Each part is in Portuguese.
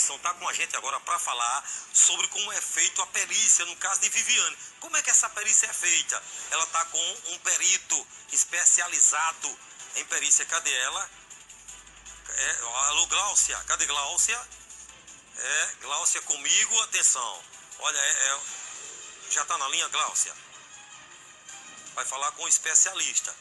informação, está com a gente agora para falar sobre como é feita a perícia no caso de Viviane. Como é que essa perícia é feita? Ela está com um perito especializado em perícia. Cadê ela? Alô, Gláucia. Cadê Gláucia? Gláucia comigo. Atenção. Olha, já está na linha, Gláucia? Vai falar com o especialista.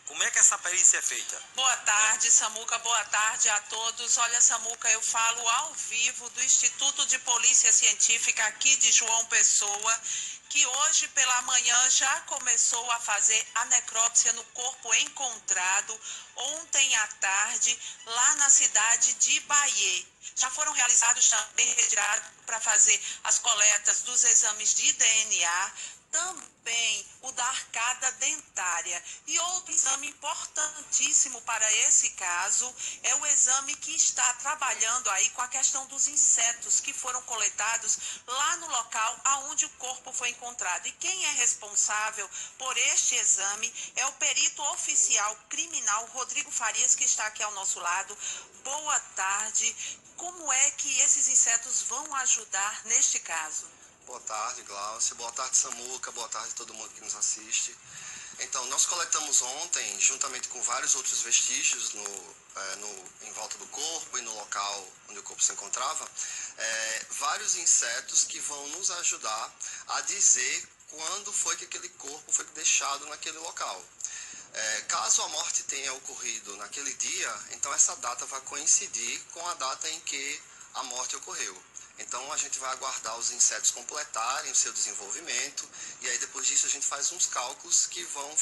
Como é que essa perícia é feita? Boa tarde, Samuca. Boa tarde a todos. Olha, Samuca, eu falo ao vivo do Instituto de Polícia Científica aqui de João Pessoa, que hoje pela manhã já começou a fazer a necrópsia no corpo encontrado ontem à tarde lá na cidade de Bahia. Já foram realizados também retirados para fazer as coletas dos exames de DNA, também o da arcada dentária. E outro exame importantíssimo para esse caso é o exame que está trabalhando aí com a questão dos insetos que foram coletados lá no local aonde o corpo foi encontrado. E quem é responsável por este exame é o perito oficial criminal Rodrigo Farias, que está aqui ao nosso lado. Boa tarde. Como é que esses insetos vão ajudar neste caso? Boa tarde, Gláucia. Boa tarde, Samuca. Boa tarde a todo mundo que nos assiste. Então, nós coletamos ontem, juntamente com vários outros vestígios em volta do corpo e no local onde o corpo se encontrava, vários insetos que vão nos ajudar a dizer quando foi que aquele corpo foi deixado naquele local. Caso a morte tenha ocorrido naquele dia, então essa data vai coincidir com a data em que a morte ocorreu. Então a gente vai aguardar os insetos completarem o seu desenvolvimento e aí depois disso a gente faz uns cálculos que vão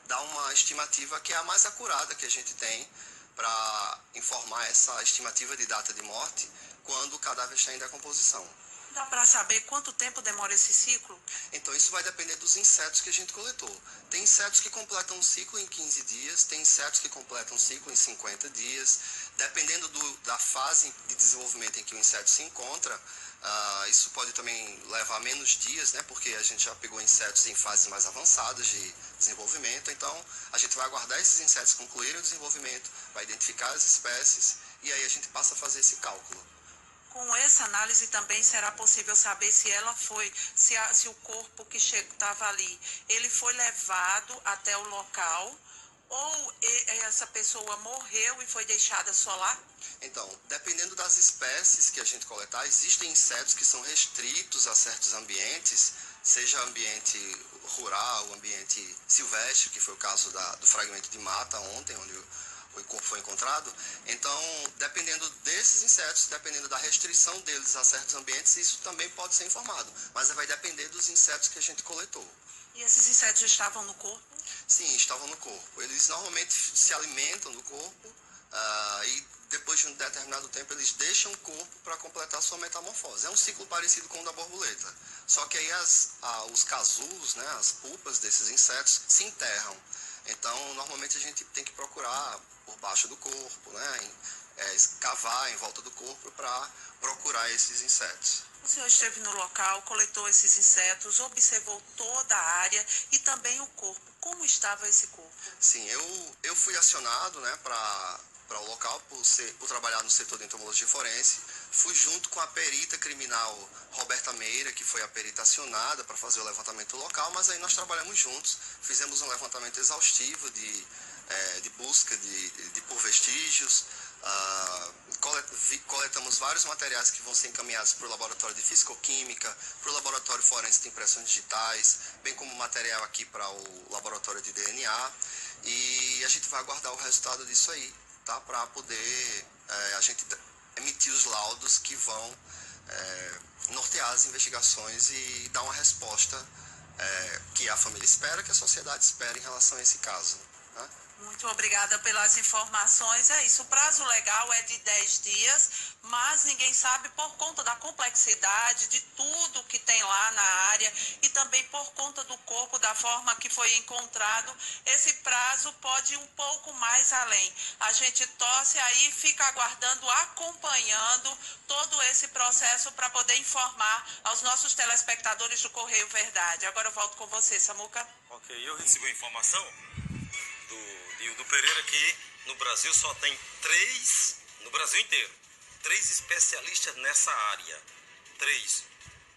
dar uma estimativa que é a mais acurada que a gente tem para informar essa estimativa de data de morte quando o cadáver está em decomposição. Dá para saber quanto tempo demora esse ciclo? Então isso vai depender dos insetos que a gente coletou. Tem insetos que completam um ciclo em 15 dias, tem insetos que completam um ciclo em 50 dias. Dependendo da fase de desenvolvimento em que o inseto se encontra, isso pode também levar menos dias, né? Porque a gente já pegou insetos em fases mais avançadas de desenvolvimento. Então a gente vai aguardar esses insetos concluírem o desenvolvimimento, vai identificar as espécies e aí a gente passa a fazer esse cálculo. Com essa análise também será possível saber se o corpo que estava ali, ele foi levado até o local ou essa pessoa morreu e foi deixada só lá? Então, dependendo das espécies que a gente coletar, existem insetos que são restritos a certos ambientes, seja ambiente rural, ambiente silvestre, que foi o caso do fragmento de mata ontem, onde o corpo foi encontrado. Então, dependendo desses insetos, dependendo da restrição deles a certos ambientes, isso também pode ser informado. Mas vai depender dos insetos que a gente coletou. E esses insetos estavam no corpo? Sim, estavam no corpo. Eles normalmente se alimentam do corpo e depois de um determinado tempo eles deixam o corpo para completar sua metamorfose. É um ciclo parecido com o da borboleta. Só que aí os casulos, né, as pulpas desses insetos se enterram. Então, normalmente a gente tem que procurar por baixo do corpo, né, escavar em volta do corpo para procurar esses insetos. O senhor esteve no local, coletou esses insetos, observou toda a área e também o corpo. Como estava esse corpo? Sim, eu fui acionado, né, para o local por trabalhar no setor de entomologia forense. Fui junto com a perita criminal Roberta Meira, que foi a perita acionada para fazer o levantamento local, mas aí nós trabalhamos juntos, fizemos um levantamento exaustivo de busca por vestígios, coletamos vários materiais que vão ser encaminhados para o laboratório de fisicoquímica, para o laboratório forense de impressões digitais, bem como material aqui para o laboratório de DNA, e a gente vai aguardar o resultado disso aí, tá? Para poder a gente emitir os laudos que vão nortear as investigações e dar uma resposta que a família espera, que a sociedade espera em relação a esse caso, né? Muito obrigada pelas informações. É isso, o prazo legal é de 10 dias, mas ninguém sabe por conta da complexidade de tudo que tem lá na área e também por conta do corpo, da forma que foi encontrado, esse prazo pode ir um pouco mais além. A gente torce aí, fica aguardando, acompanhando todo esse processo para poder informar aos nossos telespectadores do Correio Verdade. Agora eu volto com você, Samuca. Ok, eu recebi a informação do Pereira que no Brasil só tem 3, no Brasil inteiro, 3 especialistas nessa área. 3.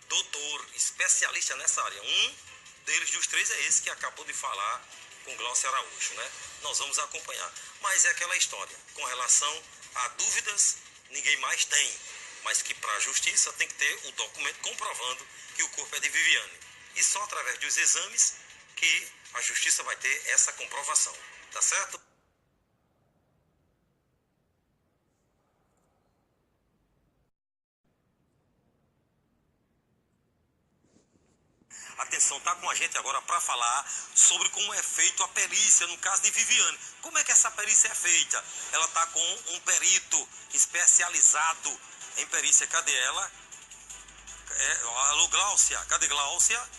Doutor, especialista nessa área. Um deles dos 3 é esse que acabou de falar com Glaucia Araújo, né? Nós vamos acompanhar. Mas é aquela história. Com relação a dúvidas, ninguém mais tem. Mas que para a justiça tem que ter o documento comprovando que o corpo é de Viviane. E só através dos exames que a justiça vai ter essa comprovação. Tá certo? Atenção, tá com a gente agora para falar sobre como é feito a perícia no caso de Viviane. Como é que essa perícia é feita? Ela tá com um perito especializado em perícia. Cadê ela? Alô, Glaucia? Cadê Glaucia?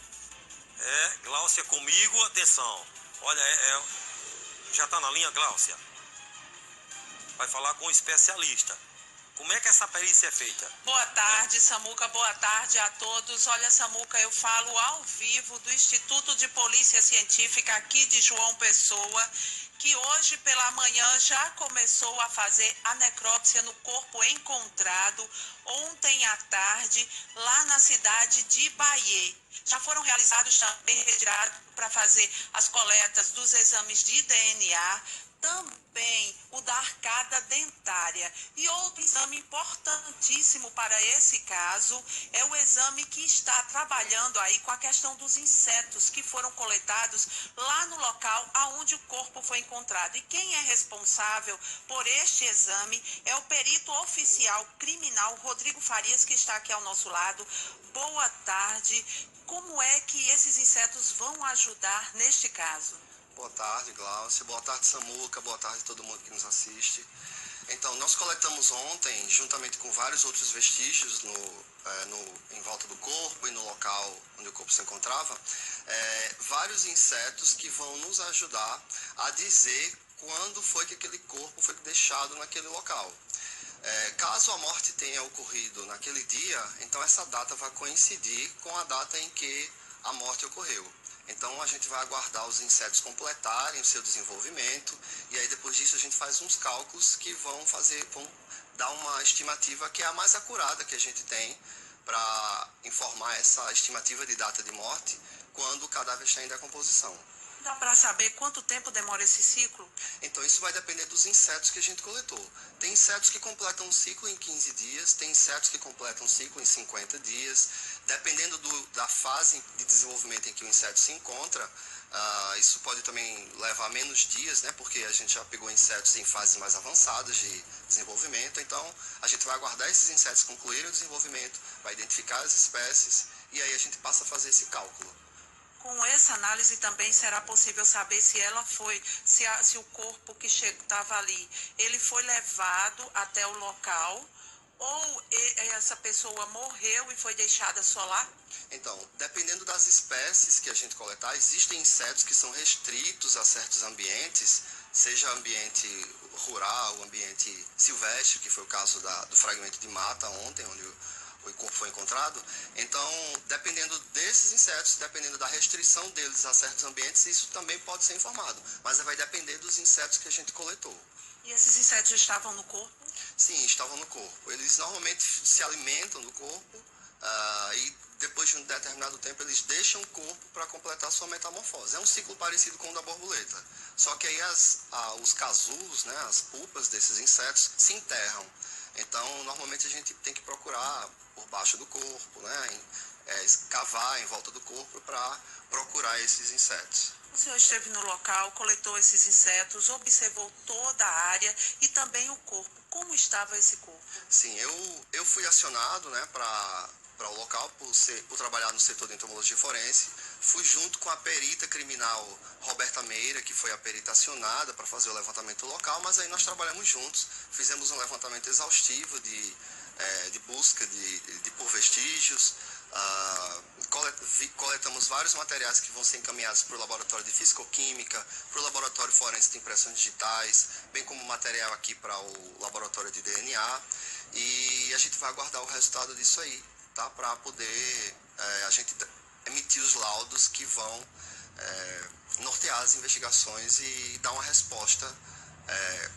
Glaucia comigo, atenção. Olha, já tá na linha, Glaucia? Vai falar com o especialista. Como é que essa perícia é feita? Boa tarde, Samuca. Boa tarde a todos. Olha, Samuca, eu falo ao vivo do Instituto de Polícia Científica aqui de João Pessoa, que hoje pela manhã já começou a fazer a necrópsia no corpo encontrado ontem à tarde lá na cidade de Bahia. Já foram realizados também retirados para fazer as coletas dos exames de DNA, também o da arcada dentária. E outro exame importantíssimo para esse caso é o exame que está trabalhando aí com a questão dos insetos que foram coletados lá no local aonde o corpo foi encontrado. E quem é responsável por este exame é o perito oficial criminal Rodrigo Farias, que está aqui ao nosso lado. Boa tarde. Como é que esses insetos vão ajudar neste caso? Boa tarde, Glaucia. Boa tarde, Samuca. Boa tarde a todo mundo que nos assiste. Então, nós coletamos ontem, juntamente com vários outros vestígios em volta do corpo e no local onde o corpo se encontrava, vários insetos que vão nos ajudar a dizer quando foi que aquele corpo foi deixado naquele local. Caso a morte tenha ocorrido naquele dia, então essa data vai coincidir com a data em que a morte ocorreu. Então a gente vai aguardar os insetos completarem o seu desenvolvimento e aí depois disso a gente faz uns cálculos que vão dar uma estimativa que é a mais acurada que a gente tem para informar essa estimativa de data de morte quando o cadáver está em decomposição. Dá para saber quanto tempo demora esse ciclo? Então isso vai depender dos insetos que a gente coletou. Tem insetos que completam um ciclo em 15 dias, tem insetos que completam um ciclo em 50 dias. Dependendo da fase de desenvolvimento em que o inseto se encontra, isso pode também levar menos dias, né? Porque a gente já pegou insetos em fases mais avançadas de desenvolvimento. Então a gente vai aguardar esses insetos concluírem o desenvolvimento, vai identificar as espécies e aí a gente passa a fazer esse cálculo. Com essa análise também será possível saber se o corpo que estava ali, ele foi levado até o local ou essa pessoa morreu e foi deixada só lá? Então, dependendo das espécies que a gente coletar, existem insetos que são restritos a certos ambientes, seja ambiente rural, ambiente silvestre, que foi o caso do fragmento de mata ontem, onde o corpo foi encontrado. Então, dependendo desses insetos, dependendo da restrição deles a certos ambientes, isso também pode ser informado. Mas vai depender dos insetos que a gente coletou. E esses insetos estavam no corpo? Sim, estavam no corpo. Eles normalmente se alimentam do corpo e depois de um determinado tempo eles deixam o corpo para completar sua metamorfose. É um ciclo parecido com o da borboleta. Só que aí os casulos, né, as pupas desses insetos se enterram. Então, normalmente a gente tem que procurar por baixo do corpo, né, escavar em volta do corpo para procurar esses insetos. O senhor esteve no local, coletou esses insetos, observou toda a área e também o corpo. Como estava esse corpo? Sim, eu fui acionado, né, para o local por trabalhar no setor de entomologia forense. Fui junto com a perita criminal Roberta Meira, que foi a perita acionada para fazer o levantamento local, mas aí nós trabalhamos juntos, fizemos um levantamento exaustivo de busca por vestígios, coletamos vários materiais que vão ser encaminhados para o laboratório de fisicoquímica, para o laboratório forense de impressões digitais, bem como material aqui para o laboratório de DNA, e a gente vai aguardar o resultado disso aí, tá? Para poder a gente emitir os laudos que vão nortear as investigações e dar uma resposta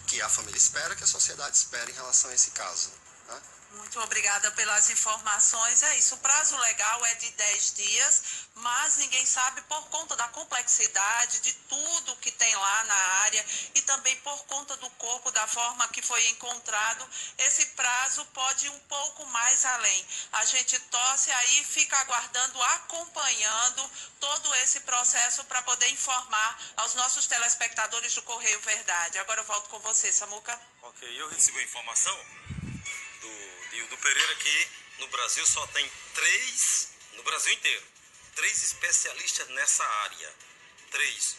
que a família espera, que a sociedade espera em relação a esse caso. Né? Muito obrigada pelas informações. É isso, o prazo legal é de 10 dias, mas ninguém sabe por conta da complexidade de tudo que tem lá na área e também por conta do corpo, da forma que foi encontrado, esse prazo pode ir um pouco mais além. A gente torce aí, fica aguardando, acompanhando todo esse processo para poder informar aos nossos telespectadores do Correio Verdade. Agora eu volto com você, Samuca. Ok, eu recebi a informação do Pereira que no Brasil só tem 3, no Brasil inteiro, 3 especialistas nessa área. 3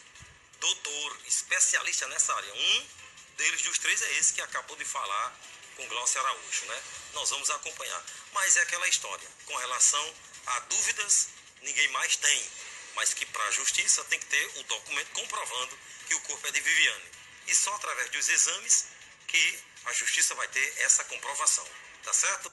doutor especialistas nessa área. Um deles dos 3 é esse que acabou de falar com Glaucio Araújo, né? Nós vamos acompanhar. Mas é aquela história, com relação a dúvidas, ninguém mais tem. Mas que para a justiça tem que ter o documento comprovando que o corpo é de Viviane. E só através dos exames que a justiça vai ter essa comprovação. Tá certo?